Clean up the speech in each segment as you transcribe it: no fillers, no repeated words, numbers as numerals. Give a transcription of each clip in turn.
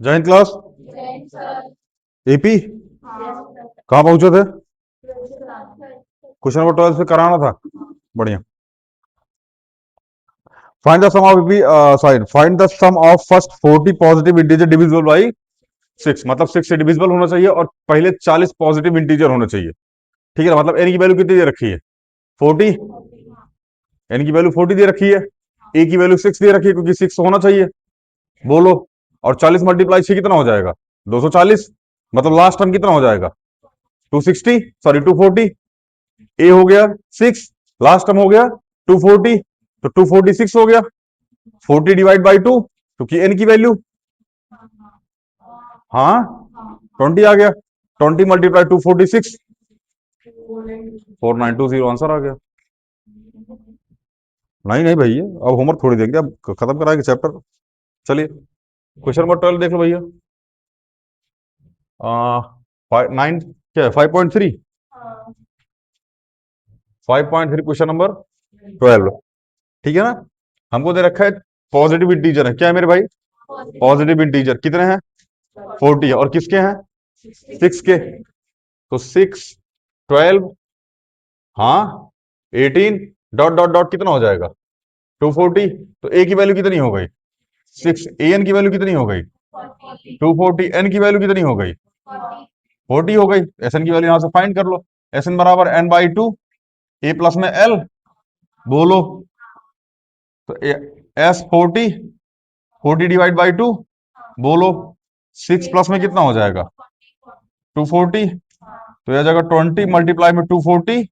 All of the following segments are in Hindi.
जय हिंद क्लास। एपी कहाँ पहुंचे थे? क्वेश्चन नंबर 12 से कराना था। बढ़िया। Find the sum of AP sorry find the sum of first 40 positive integer divisible by 6, मतलब 6 से डिविजिबल होना चाहिए और पहले 40 पॉजिटिव इंटीजर होने चाहिए। ठीक है ना? मतलब एन की वैल्यू कितनी दे रखी है? 40। एन की वैल्यू 40 दे रखी है। ए की वैल्यू 6 दे रखी है क्योंकि 6 होना चाहिए। बोलो। और 40 मल्टीप्लाई 6 कितना हो जाएगा? 240। मतलब लास्ट टर्म कितना हो जाएगा? 260, सॉरी 240। ए हो गया 6, लास्ट टर्म हो गया 240, तो 246 हो गया। 40 डिवाइड बाई 2, क्योंकि एन की वैल्यू, हाँ 20 आ गया। 20 मल्टीप्लाई 246, 4920 आंसर आ गया। नहीं नहीं भैया, अब होमवर्क थोड़ी देंगे, अब खत्म कराएंगे चैप्टर। चलिए क्वेश्चन नंबर 12 देख लो भैया। 9 क्या है? 5.3। 5.3 क्वेश्चन नंबर 12। ठीक है ना? हमको दे रखा है पॉजिटिव इंटीजर है, क्या है मेरे भाई? पॉजिटिव इंटीजर कितने हैं? 40 है। और किसके हैं? 6 के। तो 6, 12, हाँ 18, डॉट डॉट डॉट कितना हो जाएगा? 240। तो ए की वैल्यू कितनी हो गई? 6। ए एन की वैल्यू कितनी हो गई? 240। एन की वैल्यू कितनी हो गई? 40 हो गई। एस एन की वैल्यू यहां से फाइंड कर लो। एस एन बराबर N by two, A plus में एल। बोलो। तो एस 40, 40 डिवाइड बाई टू। बोलो। 6 प्लस में कितना हो जाएगा? 240। तो यह जाएगा 20 मल्टीप्लाई में 240,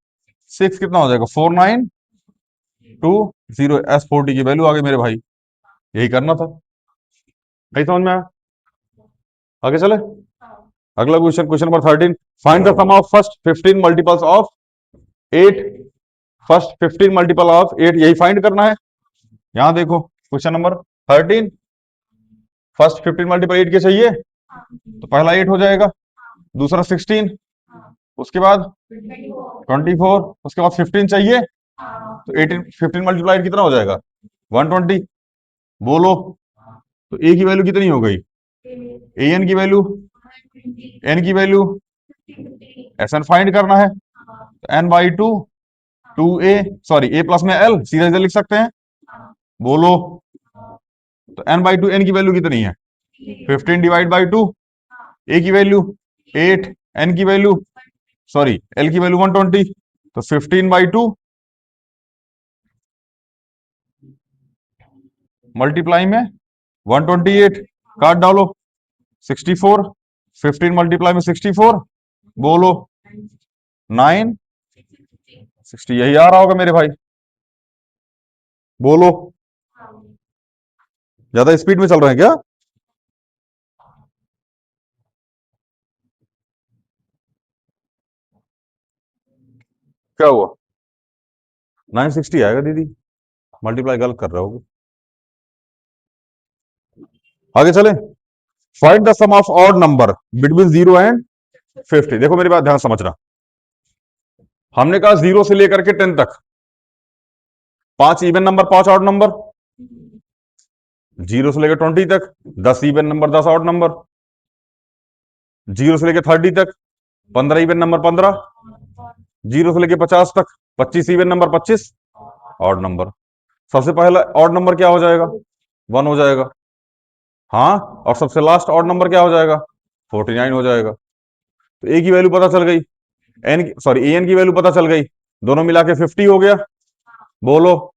6 कितना हो जाएगा? 4920। एस 40 की वैल्यू आ गई मेरे भाई। यही करना था। नहीं समझ में आया? आगे चले। अगला question, question number 13। Find the sum of first 15 multiples of 8। First 15 multiple of 8 यही फाइंड करना है। यहां देखो क्वेश्चन नंबर 13। फर्स्ट 15 मल्टीपल 8 के चाहिए, तो पहला 8 हो जाएगा, दूसरा 16, उसके बाद 24, उसके बाद 15 चाहिए, तो 18 15 मल्टीप्लाई कितना हो जाएगा? 120। बोलो। तो ए की वैल्यू कितनी हो गई? ए एन की वैल्यू, एन की वैल्यू, एस एन फाइंड करना है, तो N by two, two A, sorry A plus में एल, सीधा सीधा लिख सकते हैं। बोलो। तो एन बाई टू, एन की वैल्यू कितनी है? 15 डिवाइड बाई टू। ए की वैल्यू 8, एन की वैल्यू, सॉरी एल की वैल्यू 120, तो 15 बाई टू मल्टीप्लाई में 128, काट डालो 64, 15 मल्टीप्लाई में 64। बोलो। 960, यही आ रहा होगा मेरे भाई। बोलो। ज्यादा स्पीड में चल रहे हैं क्या? क्या हुआ? 960 आएगा दीदी, मल्टीप्लाई गलत कर रहे होगे। आगे चले। Find the sum of odd number between 0 and 50। देखो मेरी बात ध्यान से समझना। हमने कहा 0 से लेकर के 10 तक 5 इवन नंबर, 5 ऑड नंबर। 0 से लेकर 20 तक 10 इवन नंबर, 10 ऑड नंबर। 0 से लेकर 30 तक 15 इवन नंबर, 15। 0 से लेकर 50 तक 25 इवन नंबर, 25 ऑड नंबर। सबसे पहला ऑड नंबर क्या हो जाएगा? 1 हो जाएगा। हाँ। और सबसे लास्ट ऑड नंबर क्या हो जाएगा? 49 हो जाएगा। तो ए की वैल्यू पता चल गई, एन सॉरी ए एन की वैल्यू पता चल गई, दोनों मिला के 50 हो गया। बोलो।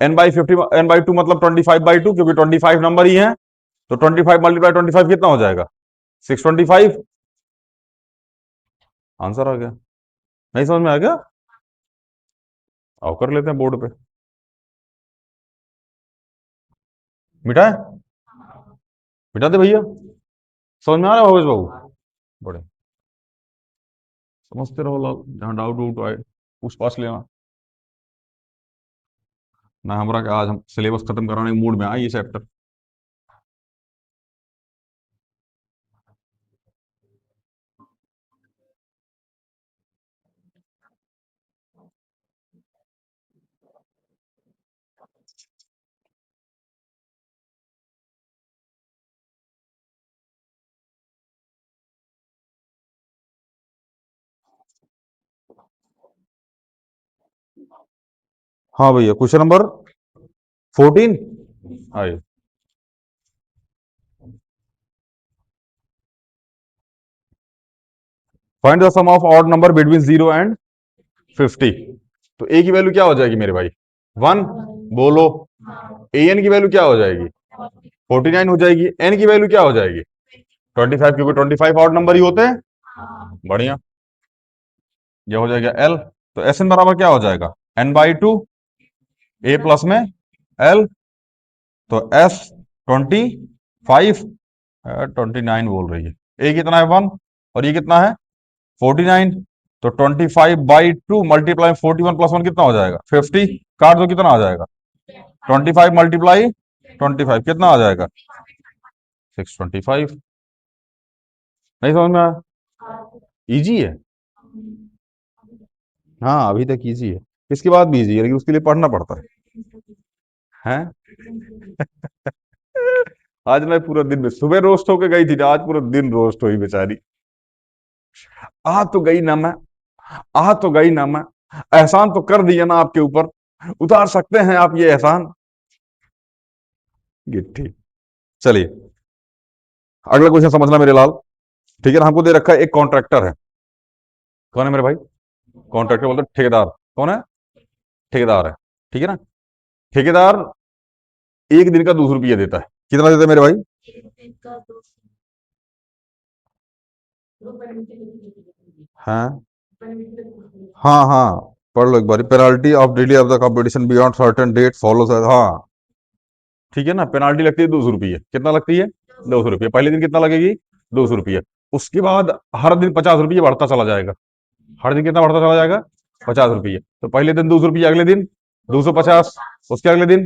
N by 50, N by two मतलब 25/2, क्योंकि 25 नंबर ही है, तो 25 मल्टीप्लाई 25 कितना हो जाएगा? 625। आंसर आ गया। नहीं समझ में आ गया? आओ कर लेते हैं बोर्ड पे। मिटाए? मिटा दे भैया। समझ में आ रहा है भवेश बाबू? बड़े समझते रहो लाल, जहां डाउट वाउट आए पूछ पाछ लेना। ना हमारा कि आज हम सिलेबस खत्म कराने के मूड में आए ये चैप्टर। हाँ भैया, क्वेश्चन नंबर 14। आइए, find the sum of odd number between 0 and 50। तो ए की वैल्यू क्या हो जाएगी मेरे भाई? 1। बोलो। ए एन की वैल्यू क्या हो जाएगी? 49 हो जाएगी। एन की वैल्यू क्या हो जाएगी? 25, क्योंकि 25 ऑड नंबर ही होते हैं। बढ़िया, ये हो जाएगा एल। तो एस एन बराबर क्या हो जाएगा? n/2, ए प्लस में एल। तो एस 25, 29 बोल रही है। ए कितना है? 1। और ये कितना है? 49। तो 25/2 मल्टीप्लाई 41 + 1 कितना हो जाएगा? 50। काट दो, कितना आ जाएगा? 25 मल्टीप्लाई 25 कितना आ जाएगा? 625। नहीं समझ में आया? इजी है। हाँ, अभी तक इजी है। इसके बाद भी इजी है, लेकिन उसके लिए पढ़ना पड़ता है। आज मैं पूरा दिन में, सुबह रोस्ट होके गई थी ना, आज पूरा दिन रोस्ट हुई बेचारी। आ तो गई ना मैं, आ तो गई ना मैं। एहसान तो कर दिया ना आपके ऊपर, उतार सकते हैं आप ये एहसान। गिट्टी। चलिए, अगला क्वेश्चन समझना मेरे लाल। ठीक है ना? हमको दे रखा है एक कॉन्ट्रैक्टर है। कौन है मेरे भाई? कॉन्ट्रैक्टर बोलते हैं ठेकेदार। कौन है? ठेकेदार है। ठीक है ना? ठेकेदार एक दिन का 200 रुपया देता है। कितना देता है मेरे भाई? हाँ हाँ हाँ, पढ़ लो एक बार। Penalty of delay of the competition beyond certain date follows. हाँ, ठीक है ना? पेनाल्टी लगती है 200 रुपये। कितना लगती है? 200 रुपये। पहले दिन कितना लगेगी? 200 रुपये। उसके बाद हर दिन 50 रुपये बढ़ता चला जाएगा। हर दिन कितना बढ़ता चला जाएगा? 50 रुपये। तो पहले दिन 200 रुपये, अगले दिन 250, उसके अगले दिन,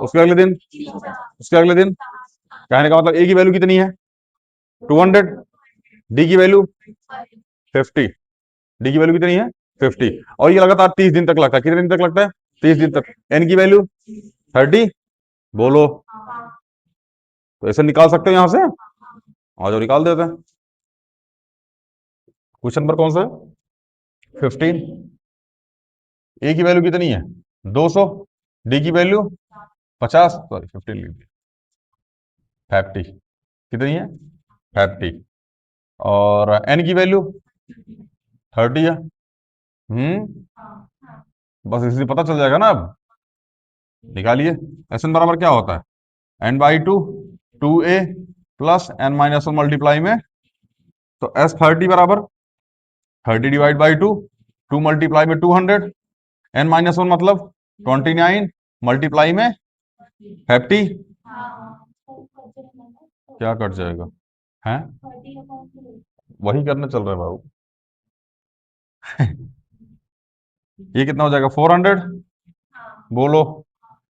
उसके अगले दिन, उसके अगले दिन। कहने का मतलब ए की वैल्यू कितनी है? 200। डी की वैल्यू 50। डी की वैल्यू कितनी है? 50। और ये लगातार 30 दिन तक लगता है। कितने दिन तक लगता है? 30 दिन तक। एन की वैल्यू 30। बोलो। तो ऐसे निकाल सकते हो यहां से। आ जाओ, निकाल देते हैं। क्वेश्चन नंबर कौन सा है? 15। ए की वैल्यू कितनी है? 200। डी की वैल्यू 50, सॉरी 15 लिख दी, 50। कितनी है? 50। और एन की वैल्यू 30 है। बस इससे पता चल जाएगा ना अब। निकालिए। एस एन बराबर क्या होता है? n/2, 2a plus n-1 multiply में। तो एस 30 बराबर 30 / 2, 2 मल्टीप्लाई में 200, n-1 मतलब 29 मल्टीप्लाई में 50। क्या कट जाएगा? हैं? वही करने चल रहा है बाबू। ये कितना हो जाएगा? 400। बोलो।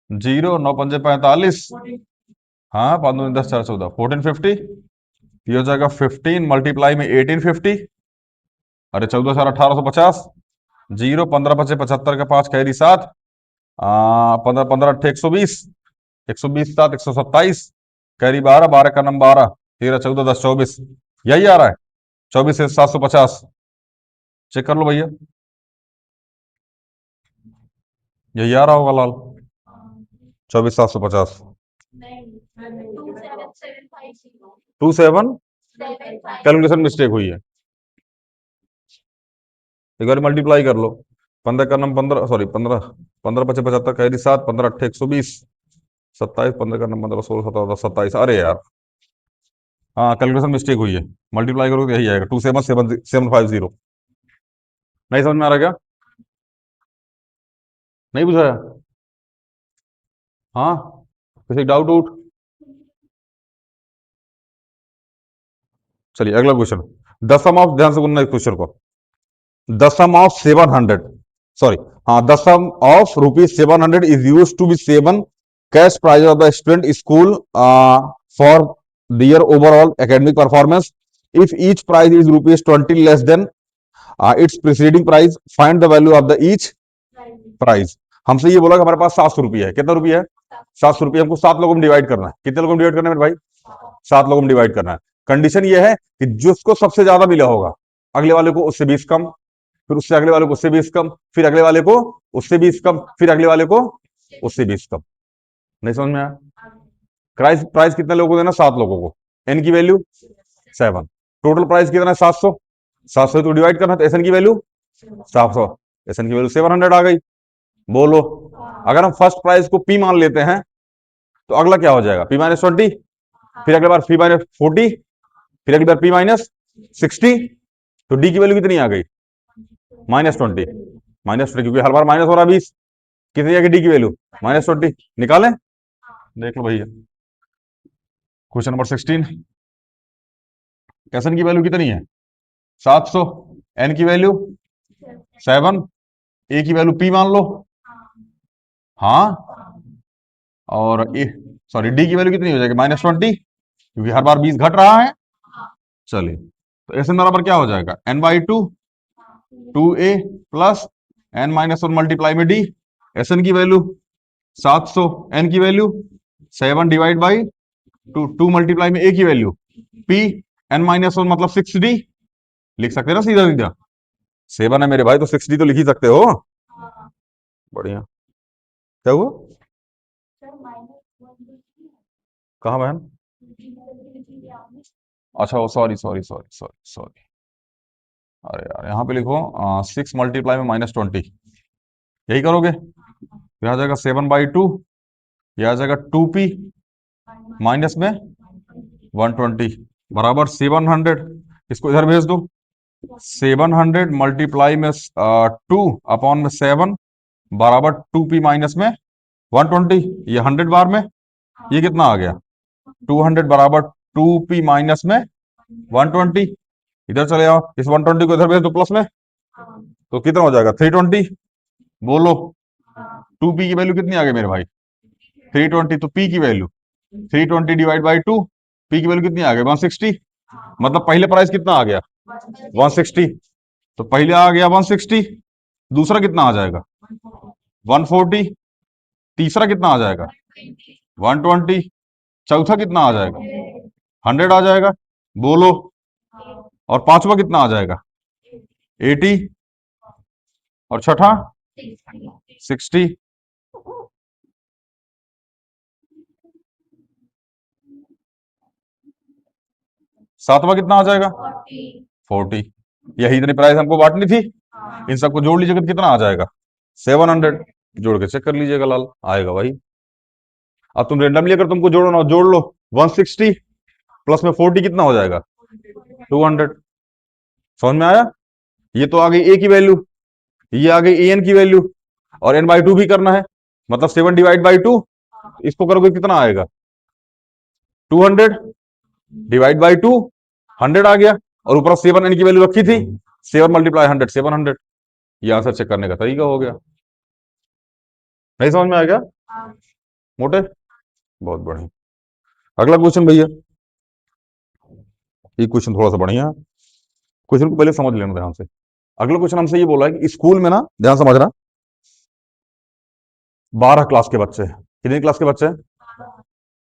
0, 9 पंजे 45। हाँ, 5 दूनी 10, 4 14, 1450। ये हो जाएगा 15 मल्टीप्लाई में 1850। अरे 14 4 1850। 0, 15 5 75 का 5 कैरी 7। 15 15 8 120। 120 7 127। कैरी 12, 12 का नंबर 12। 13 14 10 24। यही आ रहा है। 24 से 750। चेक कर लो भैया, यही आ रहा होगा लाल। 24 750। 27 कैलकुलेशन मिस्टेक हुई है। एक बार मल्टीप्लाई कर लो। 15 का नंबर 15, सॉरी 15, 15 पचे 75 कैरी 7, 15 8 120, 27, 15 का नंबर 16 17 27। अरे यार, हाँ कैलकुलेशन मिस्टेक हुई है। मल्टीप्लाई करोगे तो यही आएगा, 277 750। नहीं समझ में आ रहा क्या? नहीं बुझाया? हाँ, किसी डाउट आउट? चलिए अगला क्वेश्चन। द सम ऑफ, ध्यान से सुनना इस क्वेश्चन को। द सम ऑफ 700, सॉरी, हाँ, the sum of ₹700 is use to be 7 cash prize of the student school for their overall academic performance. If each prize is ₹20 less than its preceding price, find the value of the each price. हमसे ये बोला कि हमारे पास 700 रुपया है। कितना रुपया है? 700 रुपया। हमको 7 लोगों में डिवाइड करना है। कितने लोगों में डिवाइड करना है मेरे भाई? 7 लोगों में डिवाइड करना है। कंडीशन ये है कि जिसको सबसे ज्यादा मिला होगा, अगले वाले को उससे 20 कम, फिर उससे अगले वाले को उससे 20 कम, फिर अगले वाले को उससे 20 कम, फिर अगले वाले को उससे 20 कम। नहीं समझ में आया? प्राइस प्राइस कितने लोगों को देना? 7 लोगों को। एन की वैल्यू 7। टोटल प्राइस कितना है? 700। 700 तो डिवाइड करना, तो एस एन की वैल्यू 700, एस एन की वैल्यू 700 आ गई। बोलो, अगर हम फर्स्ट प्राइस को पी मान लेते हैं तो अगला क्या हो जाएगा? पी माइनस 20, फिर अगली बार पी माइनस 40, फिर अगली बार पी माइनस 60। तो डी की वैल्यू कितनी आ गई? -20। -20 क्योंकि हर बार माइनस हो रहा 20। कितनी आ गई डी की वैल्यू? -20। निकालें, देख लो भैया। क्वेश्चन नंबर 16, एन की वैल्यू कितनी है? 700। एन की वैल्यू 7, ए की वैल्यू पी मान लो। हाँ, और ए सॉरी डी की वैल्यू कितनी हो जाएगी? -20, क्योंकि हर बार 20 घट रहा है। चलिए, तो एस एन बराबर क्या हो जाएगा? n/2 2a plus n-1 multiply में डी। एस एन की वैल्यू 700, एन की वैल्यू 7 डिवाइड बाई 2 मल्टीप्लाई में ए की वैल्यू पी, n-1 मतलब 6d। लिख सकते हैं ना सीधा सीधा? 7 है मेरे भाई, तो 6d तो लिख ही सकते हो। बढ़िया। क्या हुआ? कहाँ बहन? अच्छा, वो sorry sorry sorry sorry sorry, अरे यार यहाँ पे लिखो 6 मल्टीप्लाई में -20। यही करोगे? यह आ जाएगा 7/2, यह आ जाएगा 2p माइनस में 120 बराबर 700। इसको इधर भेज दो। 700 मल्टीप्लाई में 2 अपॉन में 7 बराबर 2p माइनस में 120। ये 100 बार में, ये कितना आ गया? 200 बराबर 2p माइनस में 120। इधर चले आओ, इस 120 को इधर भेज दो प्लस में, तो कितना हो जाएगा? 320। बोलो, 2p की वैल्यू कितनी आ गई मेरे भाई? 320। तो p की वैल्यू 320 डिवाइड बाई 2, p की वैल्यू कितनी आ गई? 160। मतलब पहले प्राइस कितना आ गया? 160। तो पहले आ गया 160, दूसरा कितना आ जाएगा? 140, तीसरा कितना आ जाएगा? 120, चौथा कितना आ जाएगा? 100 आ जाएगा। बोलो, और पांचवा कितना आ जाएगा? 80, और छठा 60। सातवां कितना आ जाएगा? 40। यही इतनी प्राइस हमको बांटनी थी। इन सबको जोड़ लीजिएगा तो कितना आ जाएगा? 700। जोड़ के चेक कर लीजिएगा लाल, आएगा भाई। अब तुम रेंडमली अगर तुमको जोड़ना हो जोड़ लो। 160 प्लस में 40 कितना हो जाएगा? 200। समझ में आया? ये तो आ गई ए की वैल्यू, ये आ गई ए एन की वैल्यू, और n/2 भी करना है, मतलब 7 डिवाइड बाई 2। इसको करोगे कितना आएगा? 200 डिवाइड बाई 2, 100 आ गया, और ऊपर 7 एन की वैल्यू रखी थी। 7 मल्टीप्लाई 100, 700। ये आंसर चेक करने का तरीका हो गया। नहीं समझ में आ गया? मोटे, बहुत बढ़िया। अगला क्वेश्चन भैया, ये क्वेश्चन थोड़ा सा बढ़िया है। क्वेश्चन को पहले समझ लेना ध्यान से। अगला क्वेश्चन हमसे ये बोला है कि स्कूल में ना, ध्यान समझना, 12 क्लास के बच्चे हैं। कितनी क्लास के बच्चे हैं?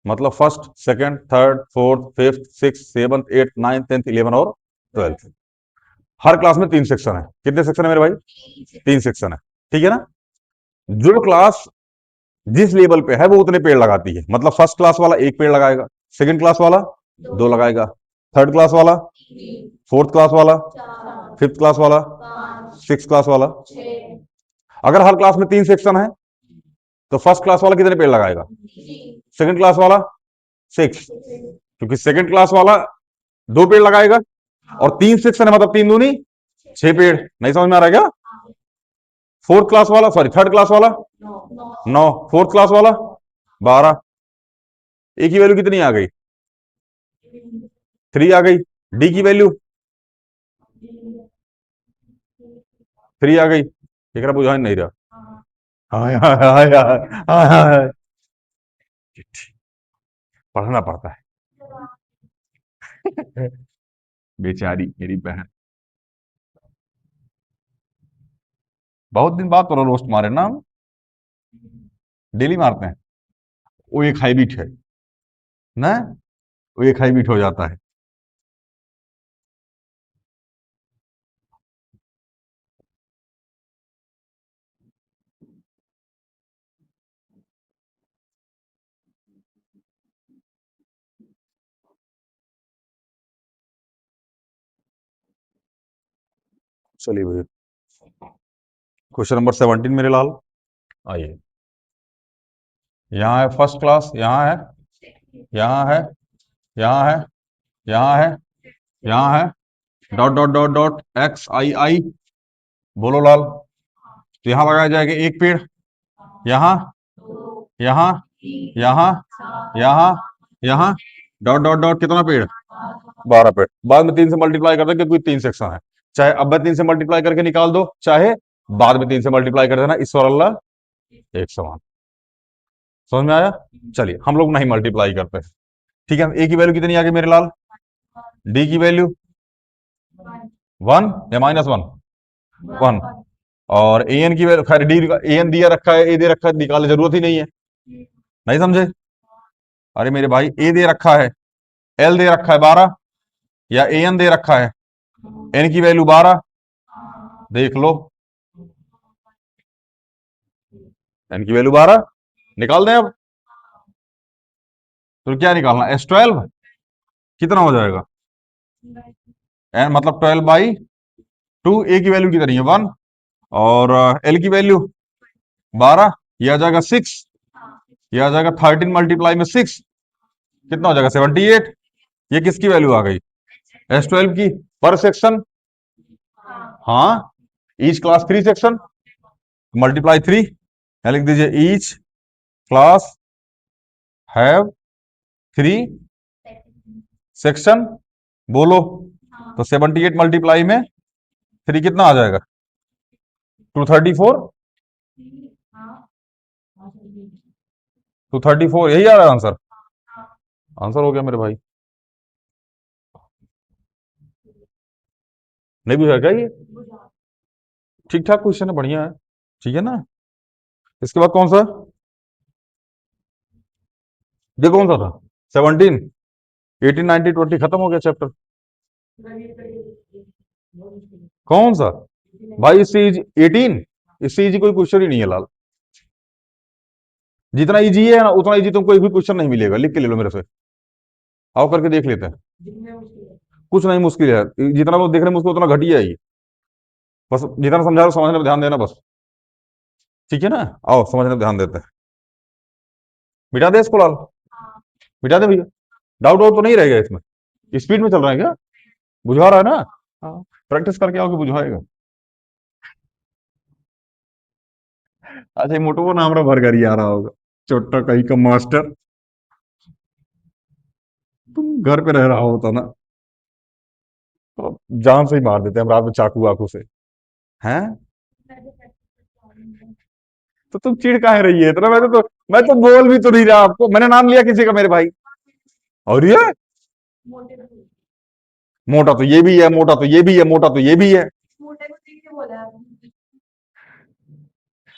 मतलब first, second, third, fourth, fifth, six, seventh, eighth, ninth, 10th, 11 और 12th। हर क्लास में 3 सेक्शन है। कितने सेक्शन है मेरे भाई? 3 सेक्शन है। ठीक है ना? जो क्लास जिस लेवल पे है वो उतने पेड़ लगाती है। मतलब फर्स्ट क्लास वाला 1 पेड़ लगाएगा, सेकंड क्लास वाला 2 लगाएगा, थर्ड क्लास वाला, फोर्थ क्लास वाला, फिफ्थ क्लास वाला, सिक्स क्लास वाला। अगर हर क्लास में 3 सेक्शन है तो फर्स्ट क्लास वाला कितने पेड़ लगाएगा? सेकंड क्लास वाला 6, क्योंकि सेकंड क्लास वाला 2 पेड़ लगाएगा, और 3 सेक्शन है मतलब 3 दूनी 6 पेड़। नहीं समझ में आ रहा है क्या? फोर्थ क्लास वाला, सॉरी थर्ड क्लास वाला 9, फोर्थ क्लास वाला 12। ए की वैल्यू कितनी आ गई? 3 आ गई। डी की वैल्यू 3 आ गई। एक बुझा नहीं रहा। हाय हाय हाय हाय हाय हाय। पढ़ना पड़ता है। बेचारी मेरी बहन, बहुत दिन बाद तो रोस्ट मारे ना हम, डेली मारते हैं। वो एक हैबिट है ना, वो एक हैबिट हो जाता है। चलिए भैया, क्वेश्चन नंबर 17 मेरे लाल, आइए। यहाँ है फर्स्ट क्लास, यहाँ है, यहाँ है, यहाँ है, यहाँ है, यहाँ है, dot dot dot dot X I I, बोलो लाल। तो यहाँ लगाया जाएगा एक पेड़, यहाँ, यहाँ, यहाँ, यहाँ, यहाँ, डॉट डॉट डॉट कितना पेड़, 12 पेड़। बाद में 3 से मल्टीप्लाई कर दो क्योंकि 3 सेक्शन है, चाहे अब में 3 से मल्टीप्लाई करके निकाल दो, चाहे बाद में 3 से मल्टीप्लाई कर देना, ईश्वर अल्लाह एक समान। समझ में आया? चलिए, हम लोग नहीं मल्टीप्लाई करते, ठीक है। ए की वैल्यू कितनी आ गई मेरे लाल? डी की वैल्यू 1 या -1? 1। और ए एन की वैल्यू, खैर डी ए एन दिया रखा है, ए दे रखा है, निकालने जरूरत ही नहीं है, नहीं समझे? अरे मेरे भाई, ए दे रखा है, एल दे रखा है 12, या ए एन दे रखा है, एन की वैल्यू 12, देख लो, एन की वैल्यू 12 निकाल दें अब। तो क्या निकालना? S12 कितना हो जाएगा? एन मतलब 12/2। ए की वैल्यू कितनी है? 1। और एल की वैल्यू 12, ये आ जाएगा 6, ये आ जाएगा 13 मल्टीप्लाई में 6, कितना हो जाएगा? 78। ये किसकी वैल्यू आ गई? S12 की। पर सेक्शन, हाँ, ईच क्लास 3 सेक्शन, मल्टीप्लाई 3, लिख दीजिए ईच क्लास हैव 3 सेक्शन, बोलो। तो 78 मल्टीप्लाई में 3 कितना आ जाएगा? 234, 234, यही आ रहा है आंसर। आंसर हो गया मेरे भाई, नहीं बुझा क्या ये? ठीक ठाक क्वेश्चन है, बढ़िया है, ठीक है ना। इसके बाद कौन सा? ये कौन सा था? 17, 18, 19, 20 खत्म हो गया चैप्टर। कौन सा भाई? इससे इजी 18, इससे इजी कोई क्वेश्चन ही नहीं है लाल। जितना इजी है ना उतना इजी तुमको एक भी क्वेश्चन नहीं मिलेगा, लिख के ले लो मेरे से, आओ करके देख लेते हैं। कुछ नहीं मुश्किल है, जितना वो देख रहे हैं मुझको उतना घटिया है ये। बस जितना समझा रहा हूं समझने पर ध्यान देना बस, ठीक है ना। आओ समझने पर ध्यान देते हैं। मिटा दे इसको लाल, मिटा दे भैया। डाउट वाउट तो नहीं रहेगा इसमें? स्पीड में चल रहा है क्या? बुझा रहा है ना? हाँ, प्रैक्टिस करके आओगे बुझाएगा। अच्छा, ये मोटो को नाम भर कर ही आ रहा होगा, छोटा कहीं का मास्टर। तुम घर पे रह रहा होता ना तो जान से ही मार देते हैं हम रात में चाकू वाकू से, हैं? तो तुम चिढ़ काहे रही है इतना? मैं तो बोल भी तो नहीं रहा आपको, मैंने नाम लिया किसी का मेरे भाई? और ये मोटा तो ये भी है, मोटा तो ये भी है, मोटा तो ये भी है।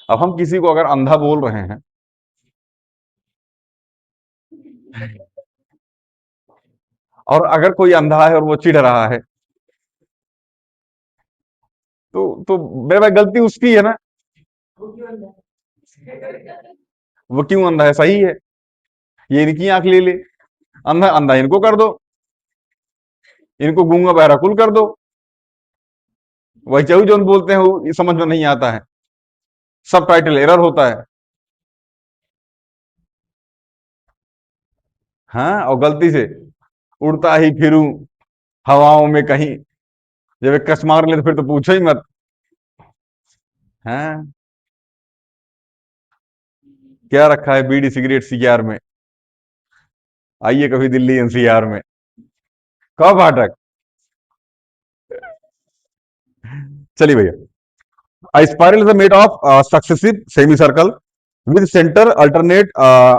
अब हम किसी को अगर अंधा बोल रहे हैं, और अगर कोई अंधा है और वो चिढ़ रहा है, तो मेरे भाई गलती उसकी है ना। वो क्यों अंधा है? सही है, ये इनकी आंख ले ले, अंधा अंधा इनको कर दो, इनको गूंगा बहरा कुल कर दो। वही चहु जो बोलते हैं वो समझ में नहीं आता है, सब टाइटल एरर होता है। हाँ, और गलती से उड़ता ही फिरूं हवाओं में कहीं, जब एक कस मार ले तो फिर तो पूछो ही मत। हाँ, क्या रखा है बीड़ी सिगरेट सीआर में? आइए कभी दिल्ली एनसीआर में। कब फाटक? चलिए भैया, a spiral is made of successive semicircle with center alternate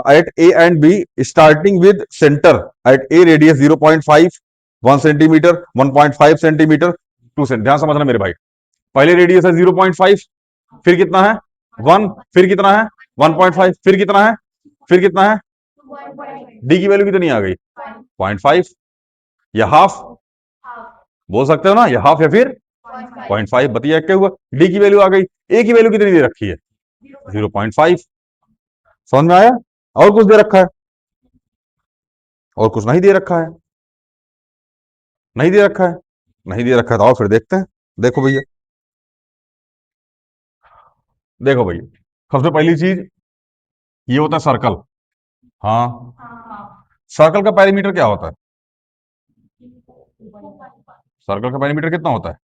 at A and B, starting with center at A radius 0.5, 1 centimetre, 1.5 centimetre, 2 centimetre. ध्यान समझना मेरे भाई, पहले रेडियस है 0.5, फिर कितना है? 1, फिर कितना है? 1.5, फिर कितना है? फिर कितना है? डी की वैल्यू कितनी आ गई? 0.5 या हाफ, बोल सकते हो ना, या हाफ या फिर 0.5। बताइए क्या हुआ? डी की वैल्यू आ गई। ए की वैल्यू कितनी दे रखी है? 0.5। समझ में आया? और कुछ दे रखा है? और कुछ नहीं दे रखा है? नहीं दे रखा है? नहीं दे रखा है तो आओ फिर देखते हैं। देखो भैया, देखो भाई, सबसे पहली चीज ये होता है सर्कल। हाँ, सर्कल का पेरीमीटर क्या होता है? सर्कल का पेरीमीटर कितना होता है?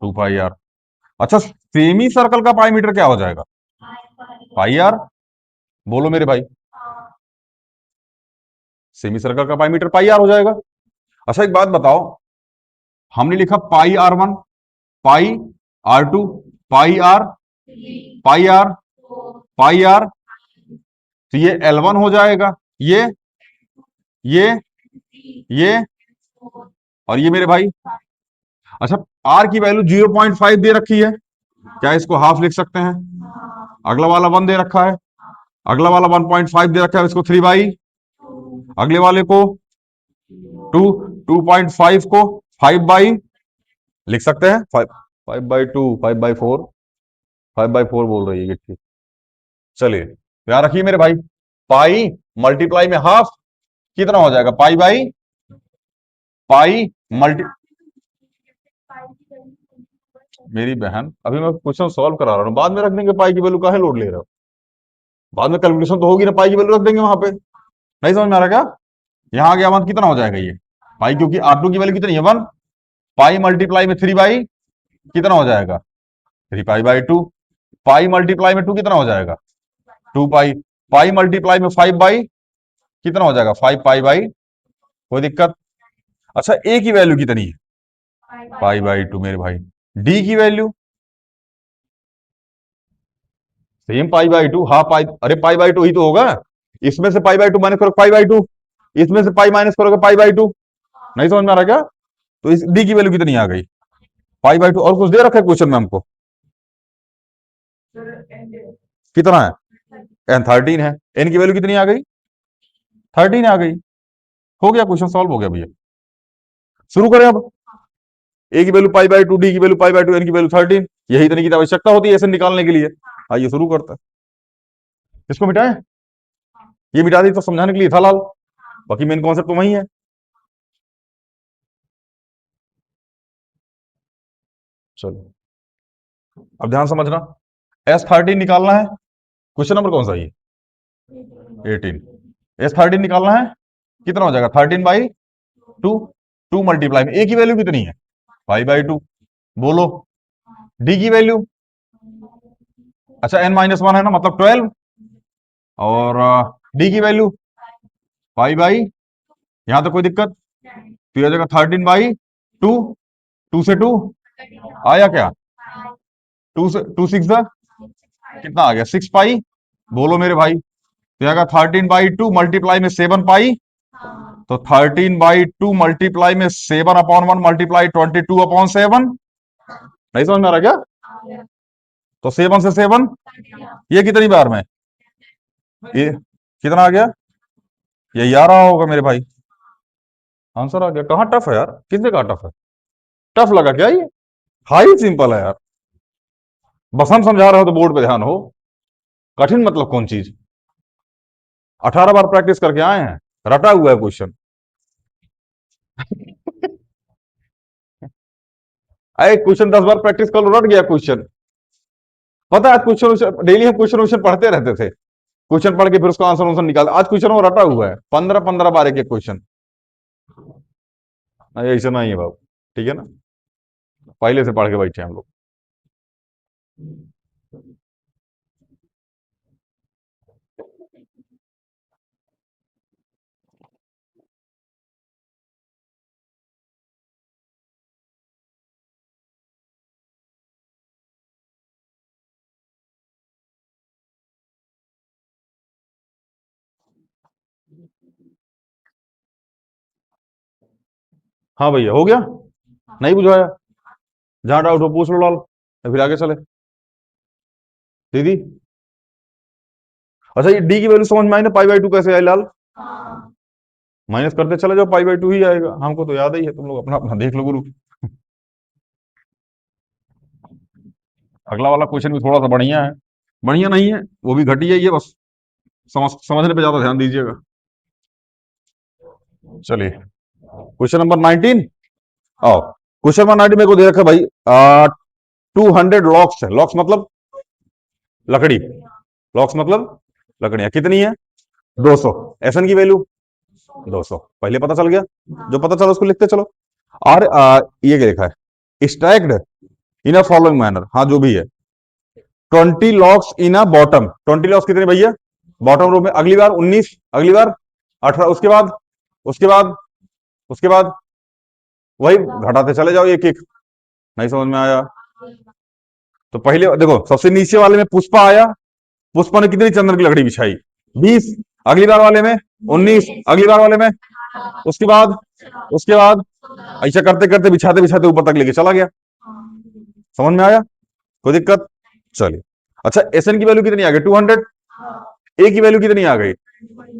2 पाई आर। अच्छा, सेमी सर्कल का पाईमीटर क्या हो जाएगा? पाई आर। बोलो मेरे भाई, सेमी सर्कल का पाईमीटर पाई आर हो जाएगा। अच्छा, एक बात बताओ, हमने लिखा पाई R1, pi R2, pi pi are pi are, तो ये L1 हो जाएगा। ये ये और ये मेरे भाई। अच्छा, आर की वैल्यू 0.5 दे रखी है, क्या इसको हाफ लिख सकते हैं? अगला वाला 1 दे रखा है, अगला वाला 1.5 दे रखा है, इसको 3 बाई, अगले वाले को 2, 2.5 को 5 बाई लिख सकते हैं। 5/2, 5/4, 5/4 बोल रही है गिट्टी। चलिए, याद रखिए मेरे भाई, पाई मल्टीप्लाई में हाफ कितना हो जाएगा? Pi by pi multi. मेरी बहन, अभी मैं क्वेश्चन सॉल्व करा रहा हूँ, बाद में रख देंगे। पाई की वैल्यू काहे लोड ले रहे हो? बाद में कैलकुलेशन तो होगी ना, पाई की वैल्यू रख देंगे वहां पे। नहीं समझ में आ रहा क्या? यहाँ आ गया 1, कितना हो जाएगा ये? पाई, क्योंकि R2 की वैल्यू कितनी है? 1। पाई मल्टीप्लाई में 3 बाई कितना हो जाएगा? 3 पाई/2। पाई मल्टीप्लाई में 2 कितना हो जाएगा? 2 पाई। पाई मल्टीप्लाई में 5 बाई कितना हो जाएगा? 5 पाई/। कोई दिक्कत? अच्छा, ए की वैल्यू कितनी है? पाई/2 मेरे भाई। डी की वैल्यू सेम पाई/2। हाँ, पाई, अरे पाई/2 ही तो होगा। इसमें से पाई/2 माइनस करोगे पाई/2, इसमें से पाई माइनस करोगे पाई/2। नहीं समझ में आ रहा क्या? तो इस डी की वैल्यू कितनी आ गई? पाई/2। और कुछ दे रखा है क्वेश्चन में हमको? कितना है? N13 है। एन की वैल्यू कितनी आ गई? 13 आ गई। हो गया, क्वेश्चन सॉल्व हो गया भैया। शुरू करें अब। ए की वैल्यू पाई/2, डी की वैल्यू पाई/2, एन की वैल्यू 13। यही इतनी की आवश्यकता होती है ऐसे निकालने के लिए। आइए शुरू करते हैं। इसको मिटाएं, ये मिटा दी तो समझाने के लिए था लाल, बाकी मेन कॉन्सेप्ट तो वही है। चलो, अब ध्यान समझना। S13 निकालना है। क्वेश्चन नंबर कौन सा है ये? 18। S13 निकालना है, कितना हो जाएगा? 13/2। 2 मल्टीप्लाई में ए की वैल्यू कितनी है? 5/2। बोलो, डी की वैल्यू? अच्छा, N-1 है ना, मतलब 12। और डी की वैल्यू 5 बाई, यहां तक कोई दिक्कत? तो ये हो जाएगा 13/2। 2 से 2 आया क्या? 2 से 2 6 कितना आ गया? 6 पाई। बोलो मेरे भाई, तो आएगा 13/2 मल्टीप्लाई में 7 पाई। तो 13/2 मल्टीप्लाई में 7/1 मल्टीप्लाई 22/7। नहीं समझ में आ रहा क्या? तो 7 से 7, ये कितनी बार में? ये कितना आ गया? ये आ रहा होगा मेरे भाई। आंसर आ गया। कहाँ टफ है यार? किसने कहा टफ है? टफ लगा क्या ये? हाई सिंपल है यार। बस हम समझा रहे हो तो बोर्ड पे ध्यान हो। कठिन मतलब कौन चीज? 18 बार प्रैक्टिस करके आए हैं, रटा हुआ है क्वेश्चन। अरे क्वेश्चन 10 बार प्रैक्टिस कर लो, रट गया क्वेश्चन। पता है, आज क्वेश्चन डेली हम क्वेश्चन पढ़ते रहते थे। क्वेश्चन पढ़ के फिर उसका आंसर आंसर निकाल। आज क्वेश्चन वो रटा हुआ है, 15-15 बार एक एक क्वेश्चन। ऐसा नहीं है बाबू, ठीक है ना? पहले से पढ़ के बैठे हम लोग। हाँ भैया, हो गया। नहीं बुझाया? जहां डाउट हो पूछ लो लाल, या फिर आगे चले। दीदी, अच्छा, ये डी की वैल्यू समझ में आई ना? पाई/2 कैसे आई लाल? माइनस करते चले जाओ, पाई/2 ही आएगा। हमको तो याद ही है, तुम लोग अपना अपना देख लो गुरु। अगला वाला क्वेश्चन भी थोड़ा सा बढ़िया है। बढ़िया नहीं है, वो भी घटिया ही है, बस समझने पे ज्यादा ध्यान दीजिएगा। चलिए, क्वेश्चन नंबर 19। आओ, क्वेश्चन नंबर 19 मेरे को दे रखा है भाई। 200 लॉक्स है। लॉक्स मतलब लकड़ी, लॉक्स मतलब लकड़ियां कितनी है 200। एसएन की वैल्यू 200 पहले पता चल गया, जो पता चला उसको लिखते चलो। और ये क्या लिखा है, स्टैक्ड इन अ फॉलोइंग मैनर, हाँ जो भी है 20 locks in a bottom, 20 locks कितने भैया बॉटम रो में, अगली बार 19, अगली बार 18, उसके बाद उसके बाद उसके बाद वही घटाते चले जाओ एक एक। नहीं समझ में आया तो पहले देखो सबसे नीचे वाले में पुष्पा आया, पुष्पा ने कितनी चंदन की लकड़ी बिछाई 20, अगली बार वाले में 19, अगली बार वाले में, उसके बाद ऐसा करते करते बिछाते बिछाते ऊपर तक लेके चला गया। समझ में आया, कोई दिक्कत? चलिए अच्छा, एसएन की वैल्यू कितनी आ गई 200, ए की वैल्यू कितनी आ गई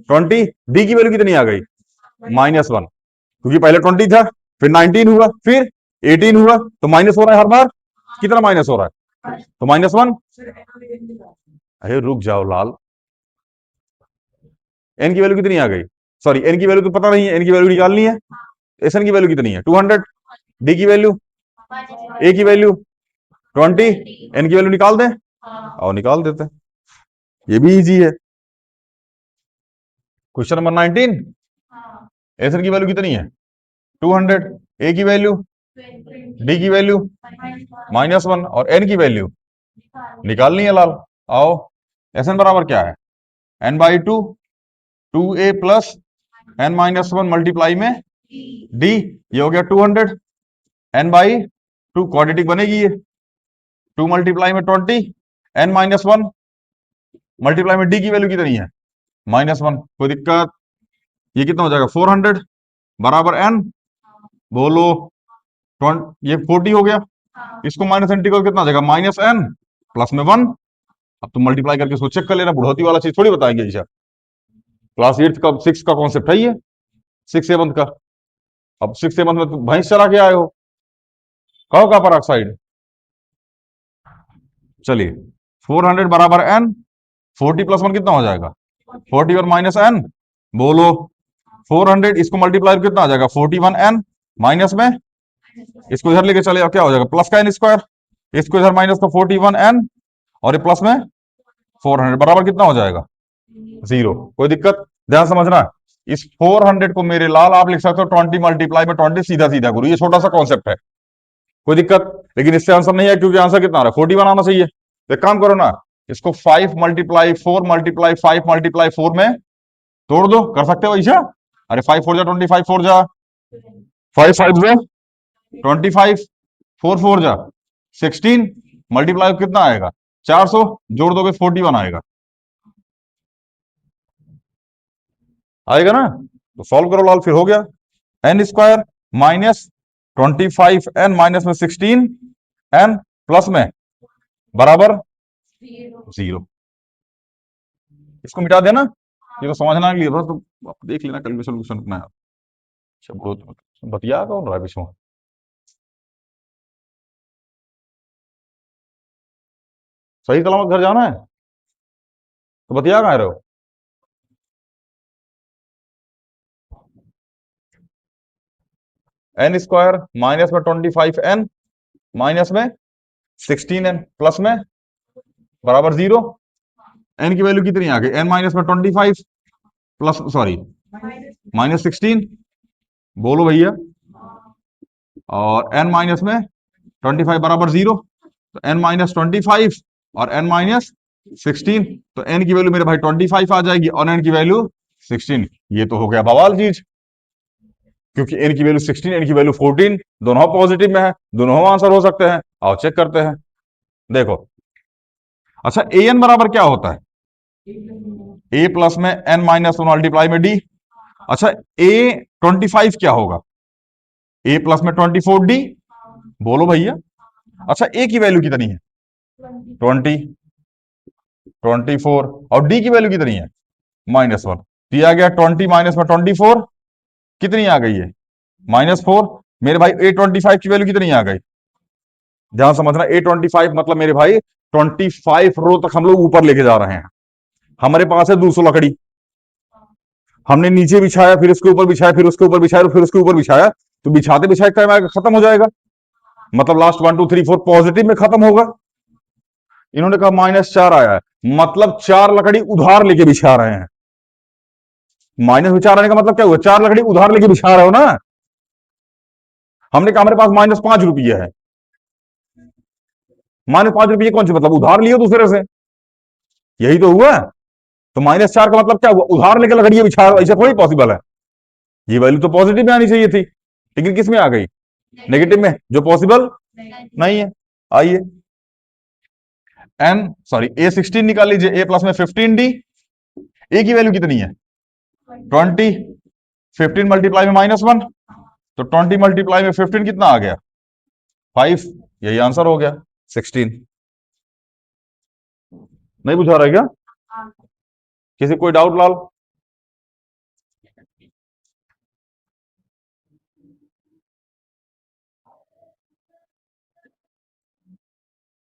20, डी की वैल्यू कितनी आ गई -1, क्योंकि पहले 20 था, फिर 19 हुआ, फिर 18 हुआ, तो माइनस हो रहा है हर बार। कितना माइनस हो रहा है तो -1। अरे रुक जाओ लाल, एन की वैल्यू कितनी आ गई, सॉरी एन की वैल्यू तो पता नहीं है, एन की वैल्यू निकालनी है। एसएन की वैल्यू कितनी है 200, डी की वैल्यू, ए की वैल्यू 20, एन की वैल्यू निकाल दें, और निकाल देते हैं, ये भी इजी है। क्वेश्चन नंबर 19, एसएन की वैल्यू कितनी है 200, ए की वैल्यू, डी की वैल्यू -1 और एन की वैल्यू निकालनी है लाल। आओ, एसएन बराबर क्या है n/2, 2a plus n-1 multiply में डी, ये हो गया 200, n/2 क्वाड्रेटिक बनेगी ये, 2 मल्टीप्लाई में 20, n-1 मल्टीप्लाई में डी की वैल्यू कितनी है -1, कोई दिक्कत? ये कितना हो जाएगा 400 बराबर n, बोलो 20, ये 40 हो गया, इसको माइनस इंटीग्रल कितना आ जाएगा -n प्लस में 1। अब तुम मल्टीप्लाई करके इसको चेक कर लेना, बुढ़ौती वाला चीज थोड़ी बताएंगे ऐसा, क्लास 8 का 6 का कॉन्सेप्ट है ये, 6 7 का। अब 6 7 में तुम भैंस चला के आए हो, कहो का पेरोक्साइड। चलिए 400 बराबर n, 40 प्लस 1 कितना हो जाएगा 40 और माइनस n, बोलो 400, इसको मल्टीप्लाई कितना आ जाएगा 41n, माइनस में इसको इधर लेके चले जाओ, क्या हो जाएगा प्लस का n स्क्वायर, इसको इधर माइनस का 41n और ये प्लस में 400 बराबर कितना हो जाएगा 0। कोई दिक्कत? ध्यान समझना, इस 400 को मेरे लाल आप लिख सकते हो 20 मल्टीप्लाई में 20, सीधा सीधा गुरु, ये छोटा सा कॉन्सेप्ट है, कोई दिक्कत? लेकिन इससे आंसर नहीं है, क्योंकि आंसर कितना आ रहा है 41 आना चाहिए। तो एक काम करो ना, इसको 5 मल्टीप्लाई 4 मल्टीप्लाई 5 मल्टीप्लाई 4 में तोड़ दो, कर सकते हो ऐसा? अरे 5 4 जा 25, 4 जा 5 5 जा 25, 4 4 जा 16, मल्टीप्लाई कितना आएगा 400, जोड़ दोगे 41 आएगा, आएगा ना? तो सॉल्व करो लाल, फिर हो गया n square minus 25n minus में 16n प्लस में बराबर 0। इसको मिटा देना, ये तो समझना के लिए था, तो देख लेना कैलकुलेशन क्वेश्चन अपना। अच्छा बतिया कौन रहा है पीछे? सही सलामत घर जाना है तो बतिया कहाँ रहे हो? n स्क्वायर माइनस में 25n माइनस में 16n प्लस में बराबर 0। n की वैल्यू कितनी आ गई n माइनस में 25 प्लस सॉरी -16, बोलो भैया, और n माइनस में 25 बराबर 0, तो n माइनस 25 और n माइनस 16, तो n की वैल्यू मेरे भाई 25 आ जाएगी और n की वैल्यू 16। ये तो हो गया बवाल चीज, क्योंकि n की वैल्यू 16, n की वैल्यू 14, दोनों पॉजिटिव में है, दोनों आंसर हो सकते हैं। आओ चेक करते हैं, देखो। अच्छा an बराबर क्या होता है a प्लस में n माइनस 1 मल्टीप्लाई में d। अच्छा a 25 क्या होगा a प्लस में 24d, बोलो भैया। अच्छा a की वैल्यू कितनी है 20, 24 और d की वैल्यू कितनी है -1, दिया गया 20 माइनस में 24 कितनी आ गई है -4। मेरे भाई a25 की वैल्यू कितनी आ गई, ध्यान समझना, a25 मतलब मेरे भाई 25 रो तक हम लोग ऊपर लेके जा रहे हैं। हमारे पास है 200 लकड़ी, हमने नीचे बिछाया, फिर उसके ऊपर बिछाया, फिर उसके ऊपर बिछाया, फिर उसके ऊपर बिछाया, तो बिछाते बिछाते टाइम आएगा खत्म हो जाएगा, मतलब लास्ट 1 2 3 4 पॉजिटिव में खत्म होगा। इन्होंने कहा -4 आया है, मतलब 4 लकड़ी उधार लेके बिछा रहे हैं। -4 आने का मतलब क्या हुआ? 4 लकड़ी उधार लेके बिछा रहे हो ना। हमने कहा हमारे पास -5 रुपये है। -5 रुपये कौन सी, मतलब उधार लियो दूसरे से, यही तो हुआ। तो -4 का मतलब क्या हुआ? उधार लेके लकड़ी बिछा रहे हो, ऐसा थोड़ी पॉसिबल है। ये वैल्यू तो पॉजिटिव में आनी चाहिए थी, लेकिन किस में आ गई? नेगेटिव में, जो पॉसिबल नहीं है। आइए A16 निकाल लीजिए। A प्लस में 15D, ए की वैल्यू कितनी है? 20। 15 मल्टीप्लाई में -1, तो 20 मल्टीप्लाई में 15 कितना आ गया? 5। यही आंसर हो गया, 16। नहीं बुझा रहा है क्या? किसी कोई डाउट लाल?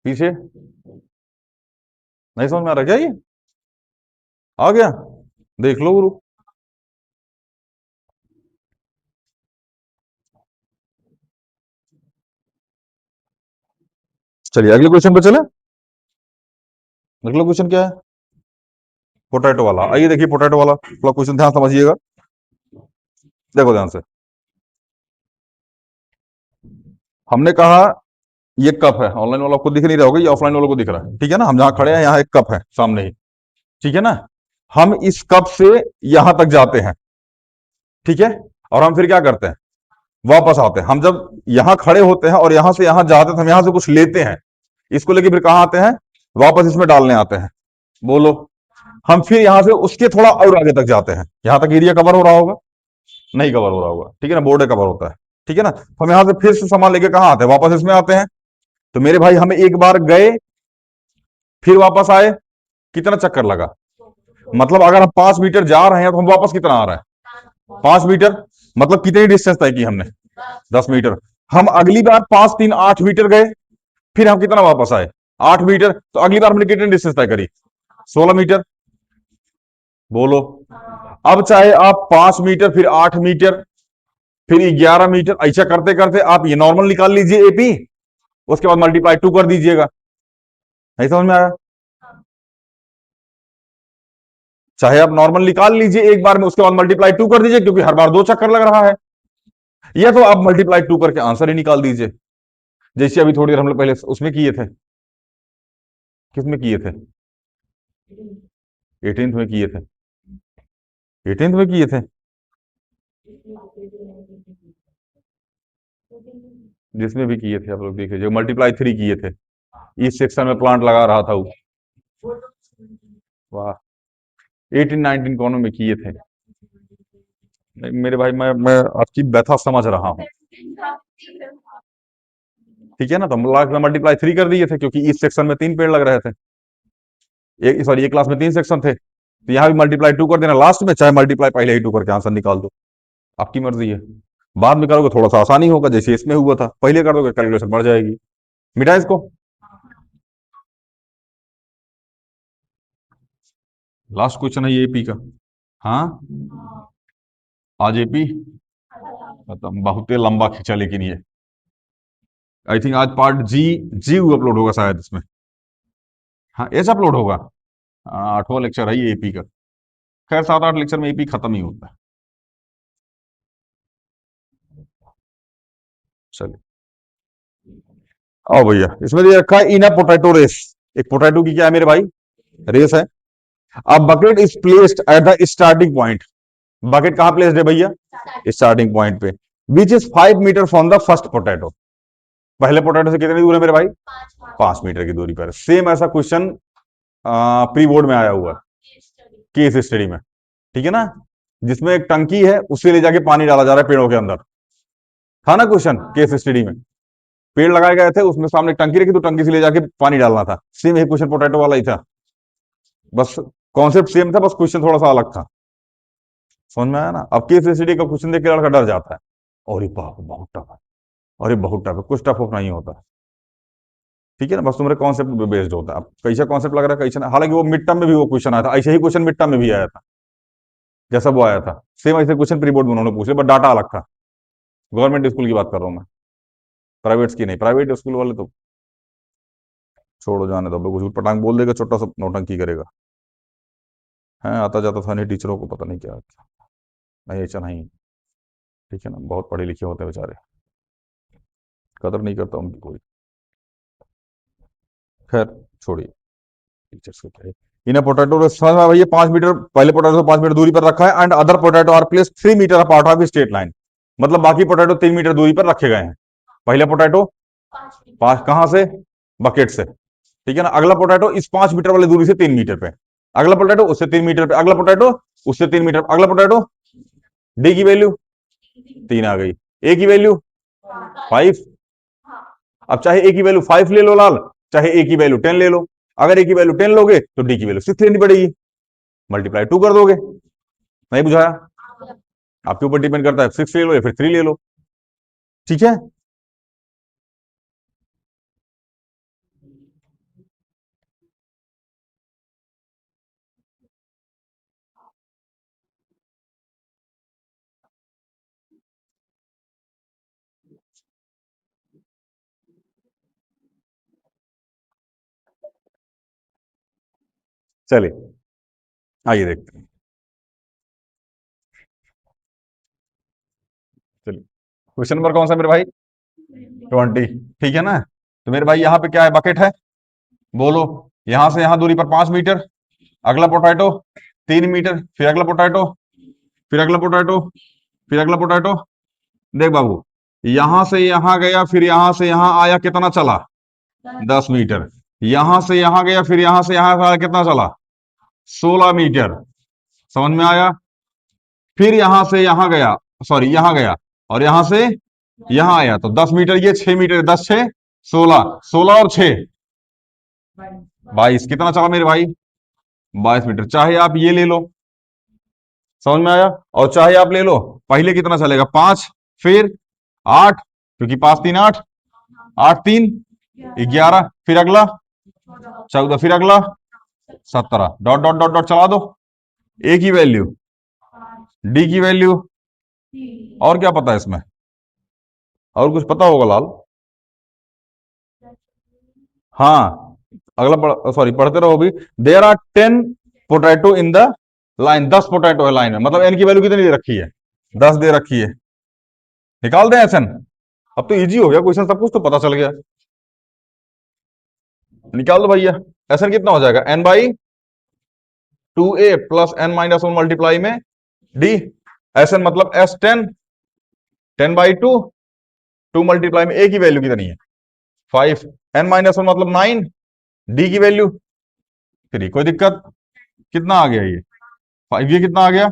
पीछे नहीं समझ में आ रहा क्या? ये आ गया, देख लो गुरु। चलिए अगले क्वेश्चन पे चले। अगला क्वेश्चन क्या है? पोटैटो वाला। आइए देखिए पोटैटो वाला थोड़ा क्वेश्चन ध्यान समझिएगा। देखो ध्यान से, हमने कहा ये कप है। ऑनलाइन वाला आपको दिख नहीं रहा होगा, ये ऑफलाइन वालों को दिख रहा है, ठीक है ना। हम जहां खड़े हैं यहाँ एक कप है सामने ही, ठीक है ना। हम इस कप से यहां तक जाते हैं, ठीक है। और हम फिर क्या करते हैं? वापस आते हैं। हम जब यहां खड़े होते हैं और यहां से यहां जाते हैं, तो हम यहां से कुछ लेते हैं, इसको लेके फिर कहां आते हैं? वापस इसमें डालने आते हैं। बोलो। हम फिर यहां से उसके थोड़ा और आगे तक जाते हैं। यहां तक एरिया कवर हो रहा होगा? नहीं कवर हो रहा होगा, ठीक है ना, बॉर्डर कवर होता है, ठीक है ना। तो हम यहां से फिर से सामान लेके कहां आते हैं? वापस इसमें आते हैं। तो मेरे भाई हम एक बार गए, फिर वापस आए, कितना चक्कर लगा? मतलब अगर हम 5 मीटर जा रहे हैं तो हम वापस कितना आ रहे हैं? 5 मीटर। मतलब कितनी डिस्टेंस तय की हमने? 10 मीटर। हम अगली बार 5 3 8 मीटर गए, फिर हम कितना वापस आए? 8 मीटर। तो अगली बार हमने कितनी डिस्टेंस तय करी? 16 मीटर। बोलो। अब चाहे आप 5 मीटर, फिर 8 मीटर, फिर 11 मीटर, ऐसा करते करते आप ये नॉर्मल निकाल लीजिए एपी, उसके बाद मल्टीप्लाई 2 कर दीजिएगा। नहीं समझ में आया? चाहे आप नॉर्मल निकाल लीजिए एक बार में, उसके बाद मल्टीप्लाई 2 कर दीजिए, क्योंकि हर बार 2 चक्कर लग रहा है। या तो आप मल्टीप्लाई 2 करके आंसर ही निकाल दीजिए, जैसे अभी थोड़ी देर हम लोग पहले उसमें किए थे। किसमें किए थे? 18th में किए थे। 18th में किए थे, जिसमें भी किए थे आप लोग देखिए, जो मल्टीप्लाई 3 किए थे, इस सेक्शन में प्लांट लगा रहा था वो। वाह। 18 19 कौनों में किए थे। नहीं मेरे भाई, मैं आपकी व्यथा समझ रहा हूँ, ठीक है ना। तो हम लास्ट में मल्टीप्लाई 3 कर दिए थे, क्योंकि इस सेक्शन में 3 पेड़ लग रहे थे। एक सॉरी, एक क्लास में 3 सेक्शन थे, तो यहाँ भी मल्टीप्लाई 2 कर देना लास्ट में, चाहे मल्टीप्लाई पहले ही 2 करके आंसर निकाल दो, आपकी मर्जी है। बाद में करोगे थोड़ा सा आसानी होगा, जैसे इसमें हुआ था। पहले कर दोगे कैलकुलेशन बढ़ जाएगी। मिटा इसको। लास्ट क्वेश्चन है ये एपी का। हाँ, आज एपी मतलब बहुत ही लंबा खींचा, लेकिन ये आई थिंक आज पार्ट जी अपलोड होगा शायद इसमें। हाँ एच अपलोड होगा। 8वां लेक्चर है ये एपी का। खैर 7 8 लेक्चर में एपी खत्म ही होता है। चलिए आओ भैया, इसमें दे रखा है इन अ पोटैटो रेस। एक पोटैटो की क्या है मेरे भाई? रेस है। अब bucket is placed at the starting point. Bucket कहां प्लेस्ड है भैया? स्टार्टिंग पॉइंट पे, which is 5 metre from the first potato. पहले पोटैटो से कितनी दूर है मेरे भाई? 5 मीटर की दूरी पर। सेम ऐसा क्वेश्चन प्री बोर्ड में आया हुआ है, केस स्टडी में, ठीक है ना। जिसमें एक टंकी है, उससे ले जाके पानी डाला जा रहा है पेड़ों के अंदर। था ना क्वेश्चन केस स्टडी में? पेड़ लगाए गए थे, उसमें सामने एक टंकी रखी, तो टंकी से ले जाके पानी डालना था। सेम यही क्वेश्चन पोटैटो वाला ही था, बस कॉन्सेप्ट सेम था, बस क्वेश्चन थोड़ा सा अलग था। समझ में आया ना? अब केस स्टडी का क्वेश्चन देख के लड़का डर जाता है, और बाप बहुत टफ है, और बहुत टफ है। कुछ टफ नहीं होता, ठीक है ना। बस तुम्हारे कॉन्सेप्ट पे बेस्ड होता है। अब कैसा कॉन्सेप्ट लग रहा है, कैसा। हालांकि वो मिड टर्म में भी वो क्वेश्चन आया था, ऐसे ही क्वेश्चन मिड टर्म में भी आया था, जैसा वो आया था सेम ऐसे क्वेश्चन प्री बोर्ड में उन्होंने पूछे, बट डाटा अलग था। गवर्नमेंट स्कूल की बात कर रहा हूँ मैं, प्राइवेट की नहीं। प्राइवेट स्कूल वाले तो छोड़ो, जाने दो, कुछ भी पटांग बोल देगा, छोटा सा नौटंकी करेगा। है आता जाता था नहीं, टीचरों को पता नहीं क्या नहीं, ऐसा नहीं। ठीक है ना, बहुत पढ़े लिखे होते हैं बेचारे, कदर नहीं करता उनकी कोई। खैर छोड़िए, टीचर्स को क्या है। इन पोटैटो समझ में भैया, 5 मीटर पहले पोटैटो से 5 मीटर दूरी पर रखा है, and other potato are place 3 metre apart of straight line. मतलब बाकी पोटैटो 3 मीटर दूरी पर रखे गए हैं। पहले पोटैटो पांच कहां से, बकेट से, ठीक है ना। अगला पोटैटो इस 5 मीटर वाली दूरी से 3 मीटर पे, अगला पोटैटो उससे 3 मीटर पे, अगला पोटैटो उससे 3 मीटर, अगला पोटैटो। डी की वैल्यू 3 आ गई, ए की वैल्यू 5। अब चाहे ए की वैल्यू 5 ले लो लाल, चाहे ए की वैल्यू 10 ले लो। अगर ए की वैल्यू 10 लोगे तो डी की वैल्यू 6 लेनी पड़ेगी, मल्टीप्लाई 2 कर दोगे। नहीं बुझाया? आपके ऊपर डिपेंड करता है, 6 ले लो या फिर 3 ले लो। ठीक है, चलिए आइए देखते हैं। चलिए, क्वेश्चन नंबर कौन सा मेरे भाई? 20, ठीक है ना। तो मेरे भाई यहाँ पे क्या है, बकेट है, बोलो। यहां से यहां दूरी पर 5 मीटर, अगला पोटैटो 3 मीटर, फिर अगला पोटैटो, फिर अगला पोटैटो, फिर अगला पोटैटो। देख बाबू, यहां से यहां गया, फिर यहां से यहां आया, कितना चला? 10 मीटर। यहां से यहां गया, फिर यहां से यहां आया, कितना चला? 16 मीटर। समझ में आया? फिर यहां से यहां गया, सॉरी यहां गया, और यहां से यहां आया, तो 10 मीटर, ये 6 मीटर, 10 6 16, 16 और 6 22, कितना चला मेरे भाई? 22 मीटर। चाहे आप ये ले लो, समझ में आया, और चाहे आप ले लो, पहले कितना चलेगा? 5, फिर 8, क्योंकि 5 3 8, 8 3 11, फिर अगला 14, फिर अगला 17, डॉट डॉट डॉट डॉट चला दो। ए की वैल्यू, डी की वैल्यू, और क्या पता है इसमें? और कुछ पता होगा लाल? हाँ, अगला सॉरी पढ़ते रहो भी। There are 10 potato in the line, 10 potato है लाइन में, मतलब एन की वैल्यू कितनी दे रखी है? 10 दे रखी है। निकाल दें एसन? अब तो इजी हो गया क्वेश्चन, सब कुछ तो पता चल गया। निकाल दो भैया। एसन कितना हो जाएगा? N by 2a plus N minus 1 multiply में डी। एसन मतलब एस 10, 10/2, 2 मल्टीप्लाई में ए की वैल्यू कितनी है? 5, एन माइनस 1 मतलब 9, डी की वैल्यू 3। कोई दिक्कत? कितना आ गया ये? 5, ये कितना आ गया?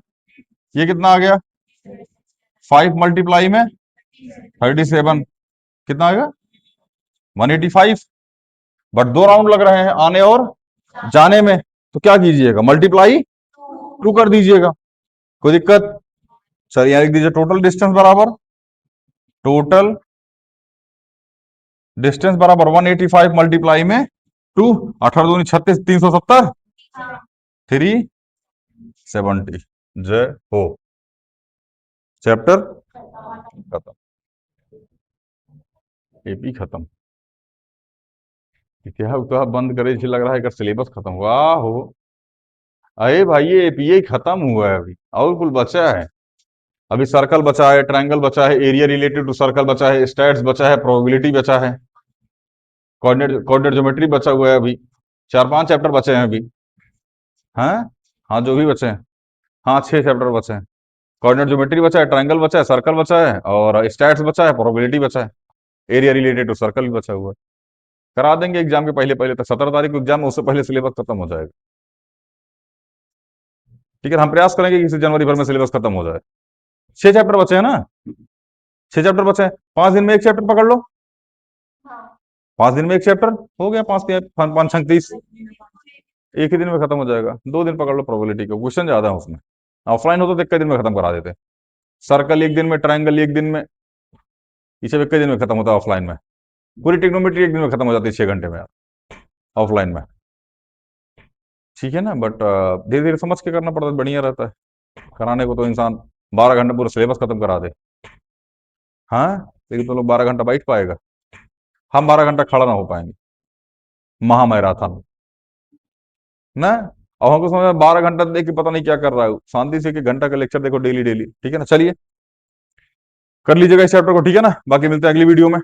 ये कितना आ गया? 5 मल्टीप्लाई में 37, कितना आएगा? 185। बट 2 राउंड लग रहे हैं आने और जाने में, तो क्या कीजिएगा? मल्टीप्लाई 2 कर दीजिएगा। कोई दिक्कत? सर यहां लिख दीजिए टोटल डिस्टेंस बराबर, टोटल डिस्टेंस बराबर 185 मल्टीप्लाई में 2, 18 दूनी 36, 370, 370। जय हो। चैप्टर खत्म, एपी खत्म। इतिहास उतिहास बंद करे, इसे लग रहा है कि सिलेबस खत्म हुआ हो। अरे भाई ये एपीए खत्म हुआ है अभी, और कुछ बचा है? अभी सर्कल बचा है, ट्रायंगल बचा है, एरिया रिलेटेड टू सर्कल बचा है, स्टैट्स बचा है, प्रोबेबिलिटी बचा है, कोऑर्डिनेट कोऑर्डिनेट ज्योमेट्री बचा हुआ है अभी। 4 5 चैप्टर बचे हैं अभी। हाँ, हाँ जो भी बचे हैं। हाँ 6 चैप्टर बचे हैं। कोऑर्डिनेट ज्योमेट्री बचा है, ट्रायंगल बचा है, सर्कल बचा है, और स्टैट्स बचा है, प्रोबेबिलिटी बचा है, एरिया रिलेटेड टू सर्कल भी बचा हुआ है। करा देंगे एग्जाम के पहले पहले तक, 17 तारीख को एग्जाम है, उससे पहले सिलेबस खत्म हो जाएगा। ठीक है, हम प्रयास करेंगे कि इसी जनवरी भर में सिलेबस खत्म हो जाए। 6 चैप्टर बचे हैं ना? 6 चैप्टर बचे हैं, 5 दिन में एक चैप्टर पकड़ लो। 5 दिन में एक चैप्टर हो गया, 5 5 5 6 30, एक ही दिन में खत्म हो जाएगा। 2 दिन पकड़ लो प्रोबेबिलिटी का, क्वेश्चन ज्यादा है उसमें। ऑफलाइन होता तो एक दिन में खत्म करा देते। सर्कल एक दिन में, ट्रायंगल एक दिन में, ये सब एक दिन में खत्म होता है ऑफलाइन में। पूरी ट्रिग्नोमेट्री एक दिन में खत्म हो जाती है 6 घंटे में ऑफलाइन में। ठीक है ना, बट धीरे धीरे समझ के करना पड़ता है, बढ़िया रहता है। कराने को तो इंसान 12 घंटे पूरा सिलेबस खत्म करा दे। हाँ, लेकिन तो लोग 12 घंटा बैठ पाएगा? हम 12 घंटा खड़ा ना हो पाएंगे। महामैराथन ना। अब हमको समझ में 12 घंटा देख के पता नहीं क्या कर रहा है, शांति से एक घंटा का लेक्चर देखो डेली डेली, ठीक है ना। चलिए कर लीजिएगा इस चैप्टर को, ठीक है ना। बाकी मिलते हैं अगली वीडियो में।